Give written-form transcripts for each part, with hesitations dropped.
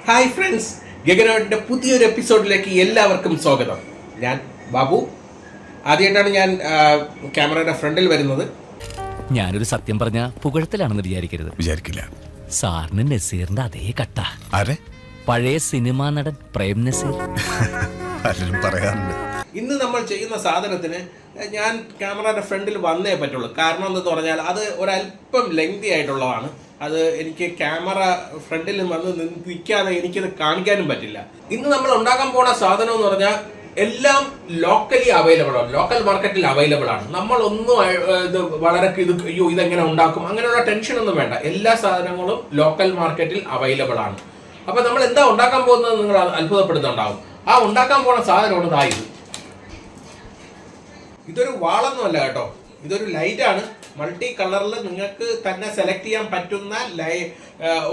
Hi friends, ഗഗനോട്ടിൻ്റെ പുതിയൊരു എപ്പിസോഡിലേക്ക് എല്ലാവർക്കും സ്വാഗതം. ഞാൻ ബാബു. ആദ്യമായിട്ടാണ് ഞാൻ ക്യാമറയുടെ ഫ്രണ്ടിൽ വരുന്നത്. ഞാനൊരു സത്യം പറഞ്ഞ പുകഴത്തിലാണെന്ന് വിചാരിക്കില്ല. സാറിന് നസീറിന്റെ അതേ കട്ട. ആരെ? പഴയ സിനിമാ നടൻ പ്രേം നസീർ. പലരും പറയാറുണ്ട്. ഇന്ന് നമ്മൾ ചെയ്യുന്ന സാധനത്തിന് ഞാൻ ക്യാമറയുടെ ഫ്രണ്ടിൽ വന്നേ പറ്റുള്ളൂ. കാരണം എന്തെന്ന് പറഞ്ഞാൽ അത് ഒരല്പം ലെങ്തി ആയിട്ടുള്ളതാണ്. അത് എനിക്ക് ക്യാമറ ഫ്രണ്ടിൽ വന്ന് നിൽക്കാതെ എനിക്കത് കാണിക്കാനും പറ്റില്ല. ഇന്ന് നമ്മൾ ഉണ്ടാക്കാൻ പോണ സാധനം എന്ന് പറഞ്ഞാൽ എല്ലാം ലോക്കലി അവൈലബിൾ ആണ്, ലോക്കൽ മാർക്കറ്റിൽ അവൈലബിൾ ആണ്. നമ്മളൊന്നും ഇത് വളരെ അയ്യോ ഇതെങ്ങനെ ഉണ്ടാക്കും അങ്ങനെയുള്ള ടെൻഷൻ ഒന്നും വേണ്ട. എല്ലാ സാധനങ്ങളും ലോക്കൽ മാർക്കറ്റിൽ അവൈലബിൾ ആണ്. അപ്പൊ നമ്മൾ എന്താ ഉണ്ടാക്കാൻ പോകുന്നത് നിങ്ങൾ അത്ഭുതപ്പെടുന്നുണ്ടാവും. ആ ഉണ്ടാക്കാൻ പോണ സാധനമാണ് ഇതായത്. ഇതൊരു വാളൊന്നുമല്ല കേട്ടോ, ഇതൊരു ലൈറ്റാണ്. മൾട്ടി കളറിൽ നിങ്ങൾക്ക് തന്നെ സെലക്ട് ചെയ്യാൻ പറ്റുന്ന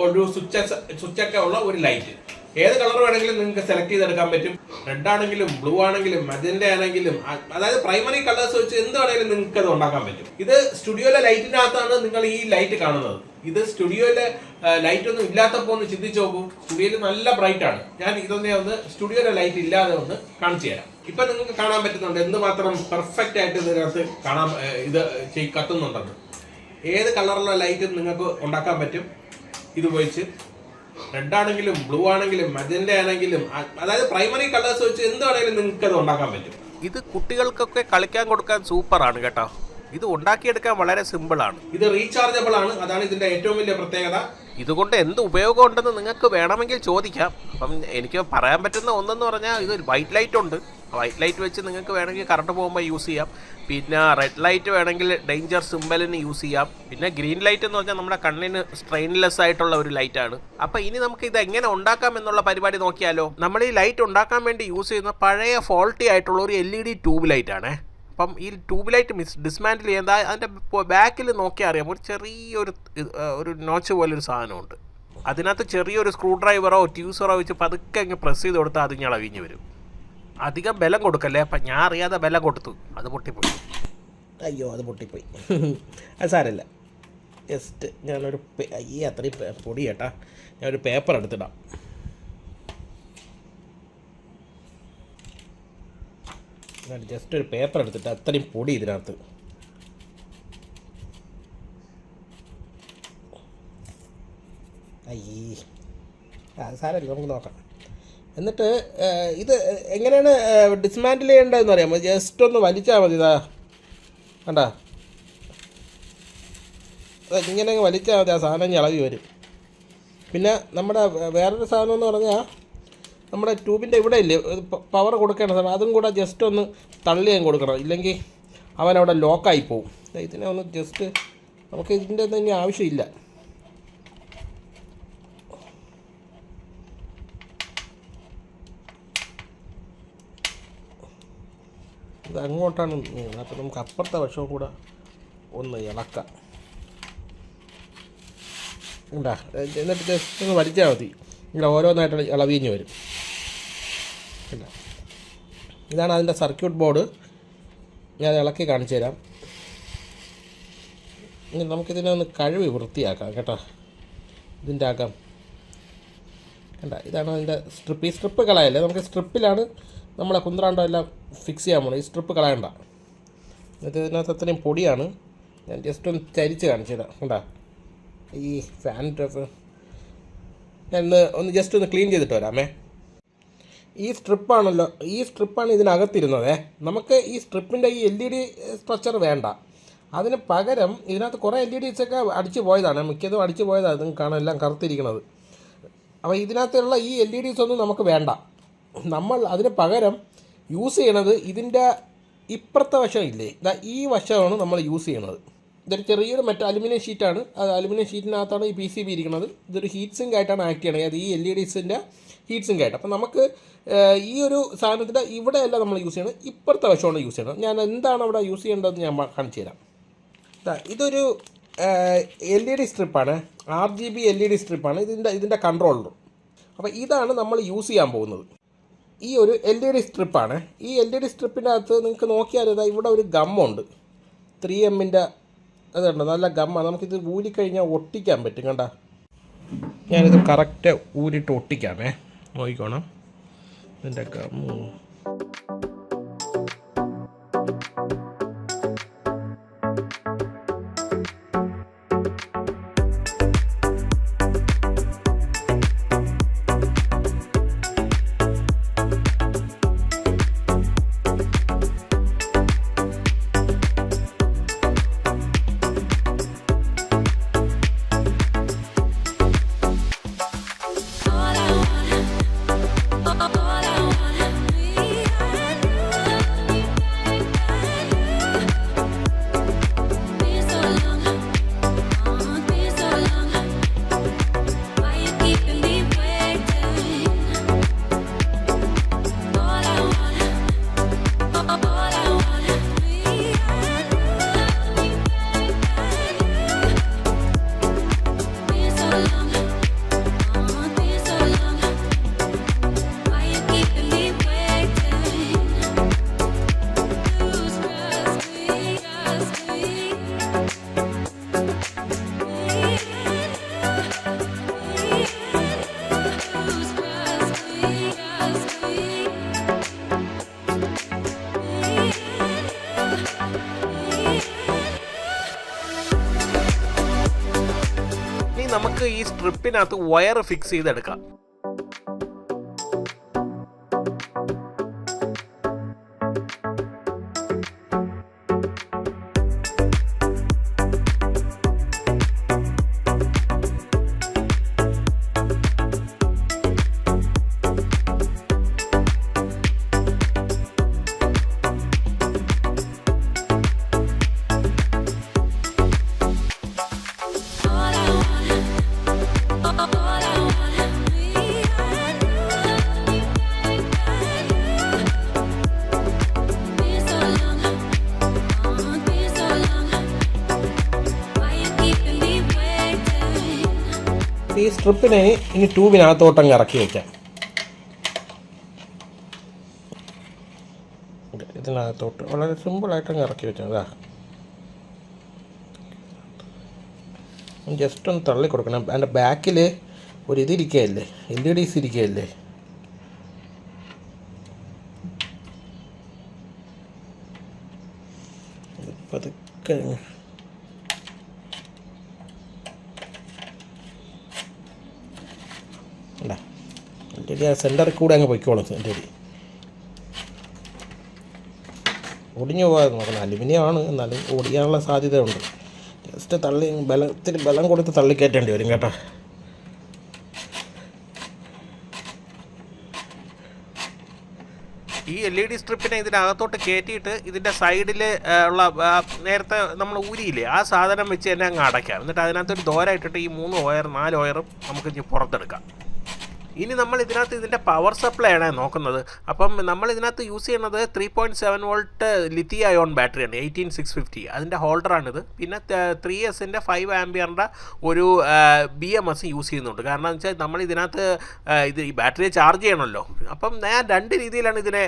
ഒരു സ്വിച്ചൊക്കെ ഉള്ള ഒരു ലൈറ്റ്. ഏത് കളർ വേണമെങ്കിലും നിങ്ങൾക്ക് സെലക്ട് ചെയ്തെടുക്കാൻ പറ്റും. റെഡ് ആണെങ്കിലും ബ്ലൂ ആണെങ്കിലും മജന്റ ആണെങ്കിലും, അതായത് പ്രൈമറി കളേഴ്സ് വെച്ച് എന്ത് വേണമെങ്കിലും നിങ്ങൾക്ക് അത് ഉണ്ടാക്കാൻ പറ്റും. ഇത് സ്റ്റുഡിയോയിലെ ലൈറ്റിനകത്താണ് നിങ്ങൾ ഈ ലൈറ്റ് കാണുന്നത്. ഇത് സ്റ്റുഡിയോയിലെ ലൈറ്റ് ഒന്നും ഇല്ലാത്തപ്പോൾ ഒന്ന് ചിന്തിച്ചു നോക്കൂ. സ്റ്റുഡിയോയിൽ നല്ല ബ്രൈറ്റ് ആണ്. ഞാൻ ഇതൊന്നേ ഒന്ന് സ്റ്റുഡിയോയിലെ ലൈറ്റ് ഇല്ലാതെ ഒന്ന് കാണിച്ചു തരാം. ഇപ്പൊ നിങ്ങൾക്ക് കാണാൻ പറ്റുന്നുണ്ട് എന്തുമാത്രം പെർഫെക്റ്റ് ആയിട്ട് ഇതിനകത്ത് കാണാൻ ഇത് കത്തുന്നുണ്ടെന്ന്. ഏത് കളറിലുള്ള ലൈറ്റും നിങ്ങൾക്ക് ഉണ്ടാക്കാൻ പറ്റും ഇത് ഉപയോഗിച്ച്. റെഡ് ആണെങ്കിലും ബ്ലൂ ആണെങ്കിലും മജന്റ ആണെങ്കിലും, അതായത് പ്രൈമറി കളേഴ്സ് വെച്ച് എന്ത് വേണമെങ്കിലും നിങ്ങൾക്ക് അത് ഉണ്ടാക്കാൻ പറ്റും. ഇത് കുട്ടികൾക്കൊക്കെ കളിക്കാൻ കൊടുക്കാൻ സൂപ്പറാണ് കേട്ടോ. ഇത് ഉണ്ടാക്കിയെടുക്കാൻ വളരെ സിമ്പിളാണ്. ഇത് റീചാർജബിൾ ആണ്, അതാണ് ഇതിന്റെ ഏറ്റവും വലിയ പ്രത്യേകത. ഇതുകൊണ്ട് എന്ത് ഉപയോഗം ഉണ്ടെന്ന് നിങ്ങൾക്ക് വേണമെങ്കിൽ ചോദിക്കാം. അപ്പം എനിക്ക് പറയാൻ പറ്റുന്ന ഒന്നെന്ന് പറഞ്ഞാൽ ഇത് വൈറ്റ് ലൈറ്റ് ഉണ്ട്. വൈറ്റ് ലൈറ്റ് വെച്ച് നിങ്ങൾക്ക് വേണമെങ്കിൽ കറണ്ട് പോകുമ്പോൾ യൂസ് ചെയ്യാം. പിന്നെ റെഡ് ലൈറ്റ് വേണമെങ്കിൽ ഡേഞ്ചർ സിമ്പലിന് യൂസ് ചെയ്യാം. പിന്നെ ഗ്രീൻ ലൈറ്റ് എന്ന് പറഞ്ഞാൽ നമ്മുടെ കണ്ണിന് സ്ട്രെയിൻലെസ് ആയിട്ടുള്ള ഒരു ലൈറ്റാണ്. അപ്പം ഇനി നമുക്ക് ഇത് എങ്ങനെ ഉണ്ടാക്കാം എന്നുള്ള പരിപാടി നോക്കിയാലോ. നമ്മൾ ഈ ലൈറ്റ് ഉണ്ടാക്കാൻ വേണ്ടി യൂസ് ചെയ്യുന്ന പഴയ ഫോൾട്ടി ആയിട്ടുള്ള ഒരു LED ട്യൂബ് ലൈറ്റാണ്. അപ്പം ഈ ട്യൂബ് ലൈറ്റ് ഡിസ്മാൻഡിൽ ചെയ്യുന്നത് അതിൻ്റെ ബാക്കിൽ നോക്കിയാൽ അറിയാം, ഒരു ചെറിയൊരു നോച്ച് പോലൊരു സാധനമുണ്ട്. അതിനകത്ത് ചെറിയൊരു സ്ക്രൂ ഡ്രൈവറോ ട്യൂസറോ വെച്ച് പതുക്കെ അങ്ങ് പ്രസ് ചെയ്ത് കൊടുത്താൽ അത് ഞാൻ അഴിഞ്ഞ് വരും. അധികം ബലം കൊടുക്കല്ലേ. അപ്പം ഞാൻ അറിയാതെ ബലം കൊടുത്തു, അത് പൊട്ടിപ്പോയി. അയ്യോ, അത് പൊട്ടിപ്പോയി. അത് സാരമില്ല. ജസ്റ്റ് ഞാനൊരു അത്രയും പൊടി കേട്ടാ, ഞാനൊരു പേപ്പർ എടുത്തിടാം. ജസ്റ്റ് ഒരു പേപ്പർ എടുത്തിട്ട് അത്രയും പൊടി ഇതിനകത്ത്. അത് സാരമില്ല, നമുക്ക് നോക്കാം. എന്നിട്ട് ഇത് എങ്ങനെയാണ് ഡിസ്മാൻഡിൽ ചെയ്യേണ്ടതെന്ന് അറിയാമോ? ജസ്റ്റ് ഒന്ന് വലിച്ചാൽ മതി. ഇതാ കണ്ടാ, ഇങ്ങനെ വലിച്ചാൽ മതി. ആ സാധനം ഇളകി വരും. പിന്നെ നമ്മുടെ വേറൊരു സാധനം എന്ന് പറഞ്ഞാൽ നമ്മുടെ ട്യൂബിൻ്റെ ഇവിടെ ഇല്ലേ പവർ കൊടുക്കേണ്ട സാധനം, അതും കൂടെ ജസ്റ്റ് ഒന്ന് തള്ളിയും കൊടുക്കണം. ഇല്ലെങ്കിൽ അവനവിടെ ലോക്കായി പോവും. ഇതിനെ ഒന്ന് ജസ്റ്റ്, നമുക്ക് ഇതിൻ്റെ ഒന്നും ഇനി ആവശ്യമില്ല. ഇത് അങ്ങോട്ടാണ് അപ്പോൾ നമുക്ക് അപ്പുറത്തെ വശവും കൂടെ ഒന്ന് ഇളക്കാം. ഉണ്ടാ, എന്നിട്ട് ജസ്റ്റ് ഒന്ന് വലിച്ചാൽ മതി. ഇവിടെ ഓരോന്നായിട്ട് ഇളവിഞ്ഞ് വരും. ഇല്ല, ഇതാണ് അതിൻ്റെ സർക്യൂട്ട് ബോർഡ്. ഞാൻ ഇളക്കി കാണിച്ചു തരാം. ഇനി നമുക്കിതിനെ ഒന്ന് കഴുകി വൃത്തിയാക്കാം കേട്ടോ. ഇതിൻ്റെ ആക്കാം കണ്ട, ഇതാണ് അതിൻ്റെ സ്ട്രിപ്പ്. ഈ സ്ട്രിപ്പ് കളയല്ലേ, നമുക്ക് സ്ട്രിപ്പിലാണ് നമ്മളെ കുന്ത്രാണ്ടം എല്ലാം ഫിക്സ് ചെയ്യാൻ പോകണം. ഈ സ്ട്രിപ്പ് കളയണ്ട. എന്നിട്ട് ഇതിനകത്ത് അത്രയും പൊടിയാണ്. ഞാൻ ജസ്റ്റ് ഒന്ന് ചരിച്ച് കാണിച്ചു തരാം. കണ്ടാ, ഈ ഫാൻ ടഫ് ഞാൻ ഒന്ന് ജസ്റ്റ് ഒന്ന് ക്ലീൻ ചെയ്തിട്ട് വരാമേ. ഈ സ്ട്രിപ്പാണല്ലോ, ഈ സ്ട്രിപ്പാണ് ഇതിനകത്തിരുന്നത്. നമുക്ക് ഈ സ്ട്രിപ്പിൻ്റെ ഈ LED സ്ട്രക്ചർ വേണ്ട. അതിന് പകരം ഇതിനകത്ത് കുറേ LEDs അടിച്ചു പോയതാണ്, മിക്കതും അടിച്ചു പോയതാണ്. നിങ്ങൾക്ക് കാണാൻ എല്ലാം കറുത്തിരിക്കുന്നത്. അപ്പോൾ ഇതിനകത്തുള്ള ഈ LEDs ഒന്നും നമുക്ക് വേണ്ട. നമ്മൾ അതിന് പകരം യൂസ് ചെയ്യണത് ഇതിൻ്റെ ഇപ്പുറത്തെ വശം ഇല്ലേ, ഈ വശമാണ് നമ്മൾ യൂസ് ചെയ്യണത്. ഇതൊരു ചെറിയൊരു അലുമിനിയം ഷീറ്റാണ്. അത് അലുമിനിയം ഷീറ്റിനകത്താണ് ഈ PCB ഇരിക്കുന്നത്. ഇതൊരു ഹീറ്റ് സിങ്ക് ആയിട്ടാണ് ആക്ട് ചെയ്യണത്. അത് ഈ LEDസിൻ്റെ ഹീറ്റ് സിങ്ക് ആയിട്ട്. അപ്പോൾ നമുക്ക് ഈ ഒരു സാധനത്തിൻ്റെ ഇവിടെയല്ല നമ്മൾ യൂസ് ചെയ്യണത്, ഇപ്പുറത്തെ വശമാണ് യൂസ് ചെയ്യണത്. ഞാൻ എന്താണ് അവിടെ യൂസ് ചെയ്യേണ്ടതെന്ന് ഞാൻ കാണിച്ചു തരാം. ഇതൊരു LED സ്ട്രിപ്പാണ്, RGB LED സ്ട്രിപ്പാണ്. ഇതിൻ്റെ കൺട്രോളർ. അപ്പോൾ ഇതാണ് നമ്മൾ യൂസ് ചെയ്യാൻ പോകുന്നത്. ഈ ഒരു LED സ്ട്രിപ്പാണ്. ഈ LED സ്ട്രിപ്പിൻ്റെ അകത്ത് നിങ്ങൾക്ക് നോക്കിയാൽ ഇവിടെ ഒരു ഗമ്മുണ്ട്, 3M അതുണ്ട്, നല്ല ഗമ്മാണ്. നമുക്കിത് ഊരിക്കഴിഞ്ഞാൽ ഒട്ടിക്കാൻ പറ്റും. കണ്ട, ഞാനിത് കറക്റ്റ് ഊരിട്ട് ഒട്ടിക്കാമേ, നോക്കിക്കോണം ഇതിൻ്റെ ഗമ്മു. നമുക്ക് ഈ സ്ട്രിപ്പിനകത്ത് വയർ ഫിക്സ് ചെയ്തെടുക്കാം. ഈ സ്ട്രിപ്പിനെ ഇനി ട്യൂബിനകത്തോട്ടങ്ങ് ഇറക്കി വയ്ക്കാം. ഇതിനകത്തോട്ട് വളരെ സിമ്പിളായിട്ടങ്ങ് ഇറക്കി വെച്ചാൽ അതാ ജസ്റ്റ് ഒന്ന് തള്ളി കൊടുക്കണം. അതിൻ്റെ ബാക്കിൽ ഒരു ഇതിരിക്കുകയല്ലേ, LEDs ഇരിക്കുകയല്ലേ, പതുക്കെ സെൻറ്ററിൽ കൂടെ അങ്ങ് പൊയ്ക്കോളും. LED ഒടിഞ്ഞു പോകാതെ നോക്കണം. അലുമിനിയമാണ്, എന്നാലും ഓടിയാനുള്ള സാധ്യതയുണ്ട്. ജസ്റ്റ് തള്ളി ബലം കൊടുത്ത് തള്ളിക്കയറ്റേണ്ടി വരും കേട്ടോ. ഈ LED സ്ട്രിപ്പിനെ ഇതിനകത്തോട്ട് കയറ്റിയിട്ട് ഇതിൻ്റെ സൈഡിൽ ഉള്ള നേരത്തെ നമ്മൾ ഊരിയില്ലേ ആ സാധനം വെച്ച് തന്നെ അങ്ങ് അടയ്ക്കാം. എന്നിട്ട് അതിനകത്തൊരു ദോര ഇട്ടിട്ട് ഈ 3 വയർ 4 വയറും നമുക്ക് ഇനി പുറത്തെടുക്കാം. ഇനി നമ്മൾ ഇതിനകത്ത് ഇതിൻ്റെ പവർ സപ്ലൈ ആണ് നോക്കുന്നത്. അപ്പം നമ്മൾ ഇതിനകത്ത് യൂസ് ചെയ്യുന്നത് 3.7 വോൾട്ട് ലിത്തിയം അയോൺ ബാറ്ററിയാണ്, 18650. അതിൻ്റെ ഹോൾഡറാണിത്. പിന്നെ 3Sൻ്റെ 5 ആംപിയറിൻ്റെ ഒരു BMS യൂസ് ചെയ്യുന്നുണ്ട്. കാരണം എന്ന് വെച്ചാൽ നമ്മൾ ഇതിനകത്ത് ഈ ബാറ്ററിയെ ചാർജ് ചെയ്യണമല്ലോ. അപ്പം ഞാൻ 2 രീതിയിലാണ് ഇതിനെ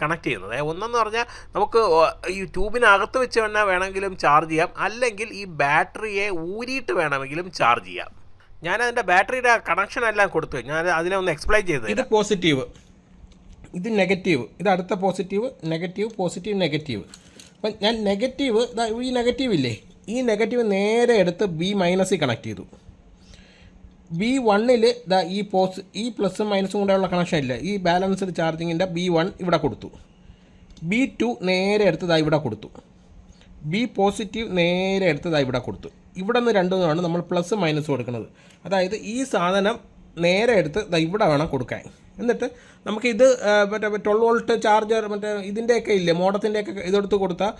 കണക്ട് ചെയ്യുന്നത്. ഒന്നെന്ന് പറഞ്ഞാൽ നമുക്ക് ഈ ട്യൂബിനകത്ത് വെച്ച് തന്നെ വേണമെങ്കിലും ചാർജ് ചെയ്യാം, അല്ലെങ്കിൽ ഈ ബാറ്ററിയെ ഊരിയിട്ട് വേണമെങ്കിലും ചാർജ് ചെയ്യാം. ഞാൻ അതിൻ്റെ ബാറ്ററിയുടെ കണക്ഷൻ എല്ലാം കൊടുത്തു. ഞാൻ അതിനെ ഒന്ന് എക്സ്പ്ലെയിൻ ചെയ്തു. ഇത് പോസിറ്റീവ്, ഇത് നെഗറ്റീവ്, ഇത് അടുത്ത പോസിറ്റീവ്, നെഗറ്റീവ്, പോസിറ്റീവ്, നെഗറ്റീവ്. അപ്പം ഞാൻ നെഗറ്റീവ്, ഈ നെഗറ്റീവ് ഇല്ലേ, ഈ നെഗറ്റീവ് നേരെ എടുത്ത് B- കണക്ട് ചെയ്തു. B1 ഈ പ്ലസും മൈനസും കൂടെയുള്ള കണക്ഷൻ ഇല്ല, ഈ ബാലൻസ്ഡ് ചാർജിങ്ങിൻ്റെ B1 ഇവിടെ കൊടുത്തു. B2 നേരെ എടുത്ത് ഇവിടെ കൊടുത്തു. B പോസിറ്റീവ് നേരെ എടുത്ത് ഇവിടെ കൊടുത്തു. ഇവിടെ നിന്ന് രണ്ടുമാണ് നമ്മൾ പ്ലസ് മൈനസ് കൊടുക്കുന്നത്. അതായത് ഈ സാധനം നേരെ എടുത്ത് ഇവിടെ വേണം കൊടുക്കാൻ. എന്നിട്ട് നമുക്കിത് മറ്റേ 12 വോൾട്ട് ചാർജർ മറ്റേ ഇതിൻ്റെയൊക്കെ ഇല്ലേ, മോഡത്തിൻ്റെയൊക്കെ ഇതെടുത്ത് കൊടുത്താൽ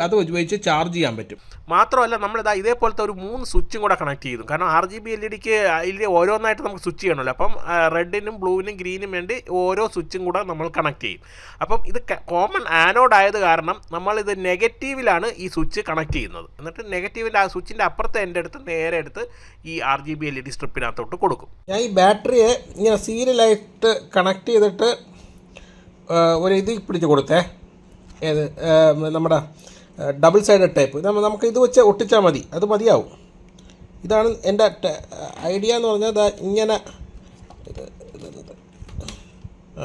അത് ഉപയോഗിച്ച് ചാർജ് ചെയ്യാൻ പറ്റും. മാത്രമല്ല നമ്മളിതാ ഇതേപോലത്തെ ഒരു 3 സ്വിച്ചും കൂടെ കണക്ട് ചെയ്തു. കാരണം RGB LEDക്ക് ഇതിൽ ഓരോന്നായിട്ട് നമുക്ക് സ്വിച്ച് ചെയ്യണമല്ലോ. അപ്പം റെഡിനും ബ്ലൂവിനും ഗ്രീനും വേണ്ടി ഓരോ സ്വിച്ചും കൂടെ നമ്മൾ കണക്ട് ചെയ്യും. അപ്പം ഇത് കോമൺ ആനോഡ് ആയത് കാരണം നമ്മളിത് നെഗറ്റീവിലാണ് ഈ സ്വിച്ച് കണക്ട് ചെയ്യുന്നത്. എന്നിട്ട് നെഗറ്റീവിൻ്റെ ആ സ്വിച്ചിൻ്റെ അപ്പുറത്തെ എൻ്റെ അടുത്ത് നേരെ എടുത്ത് ഈ RGB LED സ്ട്രിപ്പിനകത്തോട്ട് കൊടുക്കും. ഞാൻ ഈ ബാറ്ററിയെ ഇങ്ങനെ സീരിയലായിട്ട് കണക്ട് ചെയ്തിട്ട് ഒരു ഇത് പിടിച്ച് കൊടുത്തേ, ഏത് നമ്മുടെ ഡബിൾ സൈഡ് ടേപ്പ്. നമുക്ക് ഇത് വെച്ച് ഒട്ടിച്ചാൽ മതി, അത് മതിയാവും. ഇതാണ് എൻ്റെ ഐഡിയ എന്ന് പറഞ്ഞാൽ ഇങ്ങനെ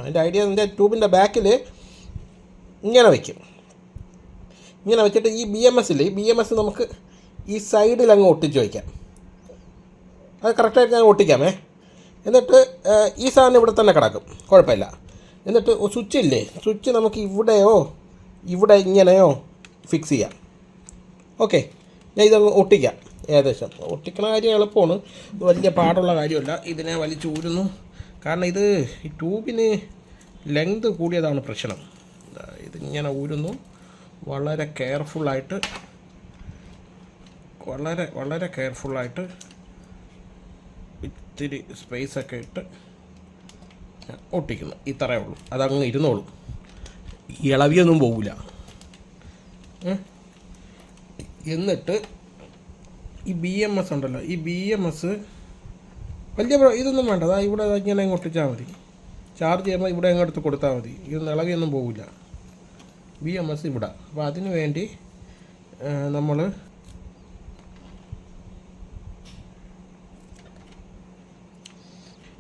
എൻ്റെ ഐഡിയ എൻ്റെ ട്യൂബിൻ്റെ ബാക്കിൽ ഇങ്ങനെ വയ്ക്കും. ഇങ്ങനെ വെച്ചിട്ട് ഈ ബി എം എസ് നമുക്ക് ഈ സൈഡിൽ അങ്ങ് ഒട്ടിച്ച് വയ്ക്കാം. അത് കറക്റ്റായിട്ട് ഞാൻ ഒട്ടിക്കാമേ. എന്നിട്ട് ഈ സാധനം ഇവിടെ തന്നെ കിടക്കും, കുഴപ്പമില്ല. എന്നിട്ട് സ്വിച്ചില്ലേ, സ്വിച്ച് നമുക്ക് ഇവിടെയോ ഇവിടെ ഇങ്ങനെയോ ഫിക്സ് ചെയ്യാം. ഓക്കെ, ഞാൻ ഇതങ്ങ് ഒട്ടിക്കാം. ഏകദേശം ഒട്ടിക്കണ കാര്യം എളുപ്പമാണ്, വലിയ പാടുള്ള കാര്യമല്ല. ഇതിനെ വലിച്ചൂരുന്നു, കാരണം ഇത് ഈ ട്യൂബിന് ലെങ്ത് കൂടിയതാണ് പ്രശ്നം. ഇതിങ്ങനെ ഊരുന്നു വളരെ കെയർഫുള്ളായിട്ട്, വളരെ കെയർഫുള്ളായിട്ട് ഇത്തിരി സ്പേസൊക്കെ ഇട്ട് ഒട്ടിക്കുന്നു. ഇത്രയേ ഉള്ളൂ, അതങ്ങ് ഇരുന്നോളും, ഇളവിയൊന്നും പോകില്ല. എന്നിട്ട് ഈ ബി എം എസ് ഉണ്ടല്ലോ, ഈ ബി എം എസ് വലിയ ഇതൊന്നും വേണ്ട. അതാ ഇവിടെ ഇങ്ങനെ അങ്ങ് ഒട്ടിച്ചാൽ മതി. ചാർജ് ചെയ്യുമ്പോൾ ഇവിടെ അങ്ങോട്ട് കൊടുത്താൽ മതി, ഇതൊന്നും ഇളവിയൊന്നും പോകില്ല. ബി എം എസ് ഇവിടെ. അപ്പോൾ അതിന് വേണ്ടി നമ്മൾ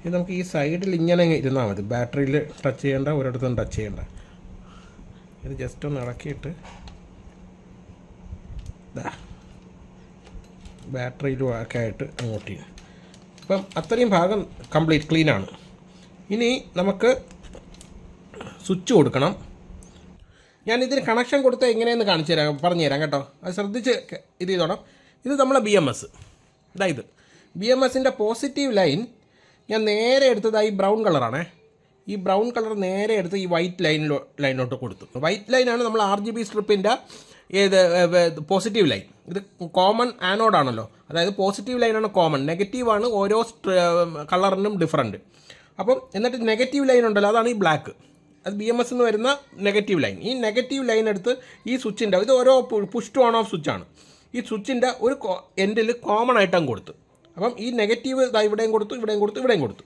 ഇത് നമുക്ക് ഈ സൈഡിൽ ഇങ്ങനെ ഇരുന്നാൽ മതി. ബാറ്ററിയിൽ ടച്ച് ചെയ്യേണ്ട, ഒരിടത്തും ടച്ച് ചെയ്യേണ്ട. ഇത് ജസ്റ്റ് ഒന്ന് ഇളക്കിയിട്ട് ബാറ്ററിയിലും ഒക്കെ ആയിട്ട് അങ്ങോട്ട് ചെയ്യും. അപ്പം അത്രയും ഭാഗം കംപ്ലീറ്റ് ക്ലീനാണ്. ഇനി നമുക്ക് സ്വിച്ച് കൊടുക്കണം. ഞാൻ ഇതിന് കണക്ഷൻ കൊടുത്ത് എങ്ങനെയെന്ന് കാണിച്ചു തരാം, പറഞ്ഞു തരാം കേട്ടോ. അത് ശ്രദ്ധിച്ച് ഇത് ചെയ്തോണം. ഇത് നമ്മളെ ബി എം എസ്. ഇതായത് ബി എം എസിൻ്റെ പോസിറ്റീവ് ലൈൻ ഞാൻ നേരെ എടുത്തത് ഈ ബ്രൗൺ കളറാണേ. ഈ ബ്രൗൺ കളർ നേരെ എടുത്ത് ഈ വൈറ്റ് ലൈനിലോട്ട് കൊടുത്തു. വൈറ്റ് ലൈനാണ് നമ്മൾ RGB സ്ട്രിപ്പിൻ്റെ പോസിറ്റീവ് ലൈൻ. ഇത് കോമൺ ആനോഡാണല്ലോ, അതായത് പോസിറ്റീവ് ലൈനാണ് കോമൺ, നെഗറ്റീവാണ് ഓരോ കളറിനും ഡിഫറൻറ്റ്. അപ്പം എന്നിട്ട് നെഗറ്റീവ് ലൈൻ ഉണ്ടല്ലോ, അതാണ് ഈ ബ്ലാക്ക്. അത് ബി എം എസ് എന്ന് വരുന്ന നെഗറ്റീവ് ലൈൻ. ഈ നെഗറ്റീവ് ലൈൻ എടുത്ത് ഈ സ്വിച്ചിൻ്റെ, ഇത് ഓരോ പുഷ് ടു ഓൺ ഓഫ് സ്വിച്ചാണ്, ഈ സ്വിച്ചിൻ്റെ ഒരു എൻഡിൽ കോമൺ ആയിട്ടങ്ങ് കൊടുത്തു. അപ്പം ഈ നെഗറ്റീവ് ഇവിടെയും കൊടുത്തു, ഇവിടെയും കൊടുത്തു, ഇവിടെയും കൊടുത്തു.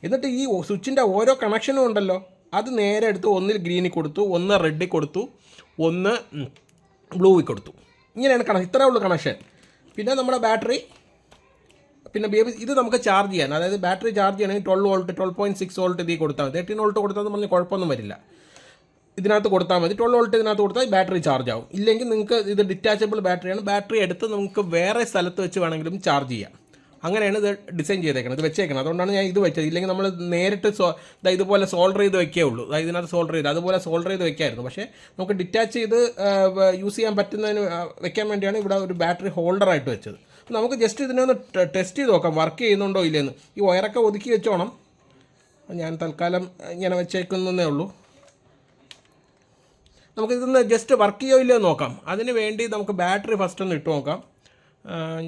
എന്നിട്ട് ഈ സ്വിച്ചിൻ്റെ ഓരോ കണക്ഷനും ഉണ്ടല്ലോ, അത് നേരെ എടുത്ത് ഒന്നിൽ ഗ്രീനിൽ കൊടുത്തു, ഒന്ന് റെഡിൽ കൊടുത്തു, ഒന്ന് ബ്ലൂവിൽ കൊടുത്തു. ഇങ്ങനെയാണ് ഇത്രയേ ഉള്ളൂ കണക്ഷൻ. പിന്നെ നമ്മുടെ ബാറ്ററി, പിന്നെ ഇത് നമുക്ക് ചാർജ് ചെയ്യാൻ, അതായത് ബാറ്ററി ചാർജ് ചെയ്യണമെങ്കിൽ 12 വോൾട്ട് 12.6 വോൾട്ട് ഇതിൽ കൊടുത്താൽ മതി. 13 വോൾട്ട് കൊടുത്താൽ പറഞ്ഞ് കുഴപ്പമൊന്നും വരില്ല. ഇതിനകത്ത് കൊടുത്താൽ മതി. 12 വോൾട്ട് ഇതിനകത്ത് കൊടുത്താൽ ബാറ്ററി ചാർജ് ആവും. ഇല്ലെങ്കിൽ നിങ്ങൾക്ക് ഇത് ഡിറ്റാച്ചബിൾ ബാറ്ററിയാണ്. ബാറ്ററി എടുത്ത് നമുക്ക് വേറെ സ്ഥലത്ത് വെച്ച് വേണമെങ്കിലും ചാർജ് ചെയ്യാം. അങ്ങനെയാണ് ഇത് ഡിസൈൻ ചെയ്തേക്കണം, ഇത് വെച്ചേക്കണം. അതുകൊണ്ടാണ് ഞാൻ ഇത് വെച്ചത്. ഇല്ലെങ്കിൽ നമ്മൾ നേരിട്ട് ഇതുപോലെ സോൾഡർ ചെയ്ത് വെക്കേ ഉള്ളൂ. ഇതിനകത്ത് സോൾഡർ ചെയ്ത് അതുപോലെ സോൾഡർ ചെയ്ത് വെക്കായിരുന്നു. പക്ഷേ നമുക്ക് ഡിറ്റാച്ച് ചെയ്ത് യൂസ് ചെയ്യാൻ പറ്റുന്നതിന് വെക്കാൻ വേണ്ടിയാണ് ഇവിടെ ഒരു ബാറ്ററി ഹോൾഡറായിട്ട് വെച്ചത്. നമുക്ക് ജസ്റ്റ് ഇതിനെ ഒന്ന് ടെസ്റ്റ് ചെയ്ത് നോക്കാം, വർക്ക് ചെയ്യുന്നുണ്ടോ ഇല്ലെന്ന്. ഈ വയറൊക്കെ ഒതുക്കി വെച്ചോണം. ഞാൻ തൽക്കാലം ഇങ്ങനെ വെച്ചേക്കുന്നേ ഉള്ളൂ. നമുക്കിതൊന്ന് ജസ്റ്റ് വർക്ക് ചെയ്യോ ഇല്ലയോ നോക്കാം. അതിന് വേണ്ടി നമുക്ക് ബാറ്ററി ഫസ്റ്റ് ഒന്ന് ഇട്ട് നോക്കാം.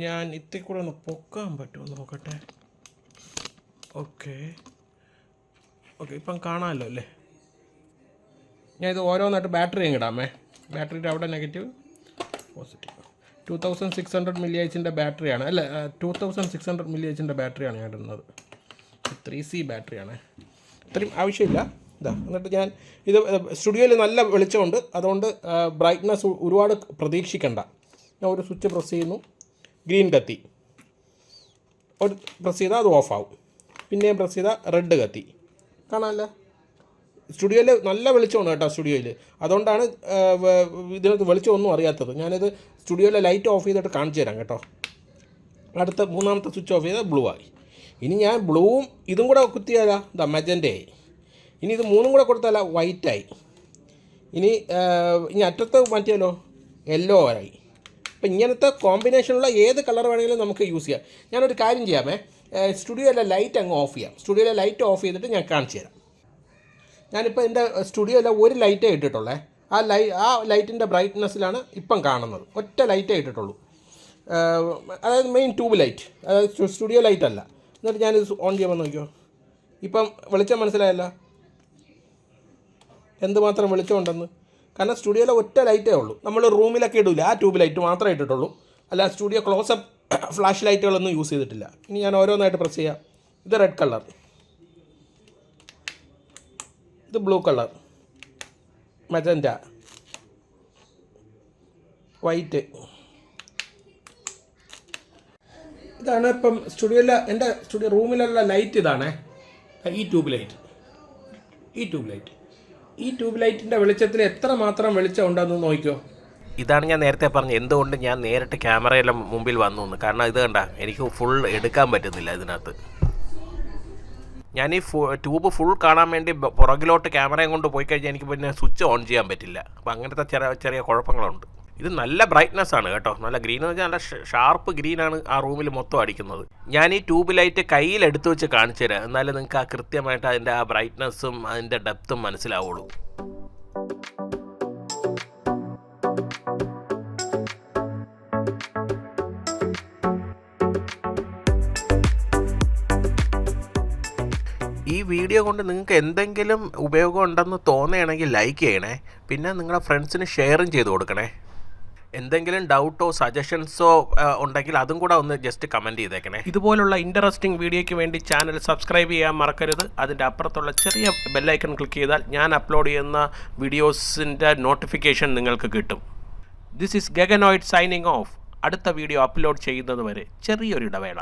ഞാൻ ഇത്തിരി കൂടെ ഒന്ന് പൊക്കാൻ പറ്റുമോ നോക്കട്ടെ. ഓക്കെ, ഇപ്പം കാണാമല്ലോ അല്ലേ. ഞാൻ ഇത് ഓരോന്നായിട്ട് ബാറ്ററി ഇടാമേ. ബാറ്ററിയുടെ അവിടെ നെഗറ്റീവ്, പോസിറ്റീവ്. 2600 mAh ബാറ്ററിയാണ്, അല്ല 2600 mAh ബാറ്ററിയാണ് ഞാൻ ഇടുന്നത്. 3C ബാറ്ററിയാണ്, ഇത്രയും ആവശ്യമില്ല. എന്നിട്ട് ഞാൻ ഇത് സ്റ്റുഡിയോയിൽ നല്ല വെളിച്ചമുണ്ട്, അതുകൊണ്ട് ബ്രൈറ്റ്നസ് ഒരുപാട് പ്രതീക്ഷിക്കണ്ട. ഞാൻ ഒരു സ്വിച്ച് പ്രസ് ചെയ്യുന്നു, ഗ്രീൻ കത്തി. ഒരു പ്രസ് ചെയ്താൽ അത് ഓഫാവും. പിന്നെയും പ്രസ് ചെയ്താൽ റെഡ് കത്തി. കാണാമല്ലോ, സ്റ്റുഡിയോയിൽ നല്ല വെളിച്ചമാണ് കേട്ടോ സ്റ്റുഡിയോയിൽ. അതുകൊണ്ടാണ് ഇതിനകത്ത് വെളിച്ചമൊന്നും അറിയാത്തത്. ഞാനിത് സ്റ്റുഡിയോയിലെ ലൈറ്റ് ഓഫ് ചെയ്തിട്ട് കാണിച്ചു തരാം കേട്ടോ. അടുത്ത മൂന്നാമത്തെ സ്വിച്ച് ഓഫ് ചെയ്താൽ ബ്ലൂ ആയി. ഇനി ഞാൻ ബ്ലൂവും ഇതും കൂടെ കുത്തിയാലാ മജൻ്റെയായി. ഇനി ഇത് മൂന്നും കൂടെ കൊടുത്താലാ വൈറ്റായി. ഇനി അറ്റത്ത് മാറ്റിയാലോ യെല്ലോ ആയി. അപ്പം ഇങ്ങനത്തെ കോമ്പിനേഷനുള്ള ഏത് കളർ വേണമെങ്കിലും നമുക്ക് യൂസ് ചെയ്യാം. ഞാനൊരു കാര്യം ചെയ്യാമേ, സ്റ്റുഡിയോയിലെ ലൈറ്റ് അങ്ങ് ഓഫ് ചെയ്യാം. സ്റ്റുഡിയോയിലെ ലൈറ്റ് ഓഫ് ചെയ്തിട്ട് ഞാൻ കാണിച്ചു തരാം. ഞാനിപ്പോൾ എൻ്റെ സ്റ്റുഡിയോയിലെ ഒരു ലൈറ്റേ ഇട്ടിട്ടുള്ളേ. ആ ലൈറ്റിൻ്റെ ബ്രൈറ്റ്നസ്സിലാണ് ഇപ്പം കാണുന്നത്. ഒറ്റ ലൈറ്റേ ഇട്ടിട്ടുള്ളൂ, അതായത് മെയിൻ ട്യൂബ് ലൈറ്റ്, അതായത് സ്റ്റുഡിയോ ലൈറ്റ് അല്ല. എന്നിട്ട് ഞാനിത് ഓൺ ചെയ്യുമ്പോൾ നോക്കിയോ, ഇപ്പം വെളിച്ചം മനസ്സിലായല്ലോ എന്തുമാത്രം വെളിച്ചമുണ്ടെന്ന്. കാരണം സ്റ്റുഡിയോയിലെ ഒറ്റ ലൈറ്റേ ഉള്ളൂ. നമ്മൾ റൂമിലൊക്കെ ഇടില്ല, ആ ട്യൂബ് ലൈറ്റ് മാത്രമേ ഇട്ടിട്ടുള്ളൂ. അല്ല സ്റ്റുഡിയോ ക്ലോസപ്പ് ഫ്ലാഷ് ലൈറ്റുകളൊന്നും യൂസ് ചെയ്തിട്ടില്ല. ഇനി ഞാൻ ഓരോന്നായിട്ട് പ്രസ് ചെയ്യാം. ഇത് റെഡ് കളർ, ഇത് ബ്ലൂ കളർ, മജന്റ, വൈറ്റ്, ഇതാണ് ഇപ്പം സ്റ്റുഡിയോയിലെ എൻ്റെ റൂമിലുള്ള ലൈറ്റ് ഇതാണ്. ഈ ട്യൂബ് ലൈറ്റ് ഈ ട്യൂബ് ലൈറ്റിൻ്റെ വെളിച്ചത്തിൽ എത്ര മാത്രം വെളിച്ചം ഉണ്ടെന്ന് നോക്കിക്കോ. ഇതാണ് ഞാൻ നേരത്തെ പറഞ്ഞത് എന്തുകൊണ്ട് ഞാൻ നേരിട്ട് ക്യാമറയുടെ മുമ്പിൽ വന്നു എന്ന്. കാരണം ഇത് കണ്ട എനിക്ക് ഫുൾ എടുക്കാൻ പറ്റുന്നില്ല ഇതിനകത്ത്. ഞാൻ ഈ ട്യൂബ് ഫുൾ കാണാൻ വേണ്ടി പുറകിലോട്ട് ക്യാമറയും കൊണ്ട് പോയി കഴിഞ്ഞാൽ എനിക്ക് പിന്നെ സ്വിച്ച് ഓൺ ചെയ്യാൻ പറ്റില്ല. അപ്പോൾ അങ്ങനത്തെ ചെറിയ കുഴപ്പങ്ങളുണ്ട്. ഇത് നല്ല ബ്രൈറ്റ്നസ് ആണ് കേട്ടോ. നല്ല ഗ്രീൻ എന്ന് വെച്ചാൽ നല്ല ഷാർപ്പ് ഗ്രീനാണ് ആ റൂമിൽ മൊത്തം അടിക്കുന്നത്. ഞാൻ ഈ ട്യൂബ് ലൈറ്റ് കയ്യിൽ എടുത്തു വെച്ച് കാണിച്ചു തരാം. എന്നാലും നിങ്ങൾക്ക് ആ കൃത്യമായിട്ട് അതിൻ്റെ ആ ബ്രൈറ്റ്നസ്സും അതിൻ്റെ ഡെപ്തും മനസ്സിലാവുള്ളൂ. ഈ വീഡിയോ കൊണ്ട് നിങ്ങൾക്ക് എന്തെങ്കിലും ഉപയോഗം ഉണ്ടെന്ന് തോന്നുകയാണെങ്കിൽ ലൈക്ക് ചെയ്യണേ. പിന്നെ നിങ്ങളുടെ ഫ്രണ്ട്സിന് ഷെയറും ചെയ്ത് കൊടുക്കണേ. എന്തെങ്കിലും ഡൗട്ടോ സജഷൻസോ ഉണ്ടെങ്കിൽ അതും കൂടെ ഒന്ന് ജസ്റ്റ് കമൻറ്റ് ചെയ്തേക്കണേ. ഇതുപോലുള്ള ഇൻട്രസ്റ്റിംഗ് വീഡിയോയ്ക്ക് വേണ്ടി ചാനൽ സബ്സ്ക്രൈബ് ചെയ്യാൻ മറക്കരുത്. അതിൻ്റെ അപ്പുറത്തുള്ള ചെറിയ ബെല്ലൈക്കൺ ക്ലിക്ക് ചെയ്താൽ ഞാൻ അപ്ലോഡ് ചെയ്യുന്ന വീഡിയോസിൻ്റെ നോട്ടിഫിക്കേഷൻ നിങ്ങൾക്ക് കിട്ടും. This is Gaganoid signing off. അടുത്ത വീഡിയോ അപ്ലോഡ് ചെയ്യുന്നത് വരെ ചെറിയൊരു ഇടവേള.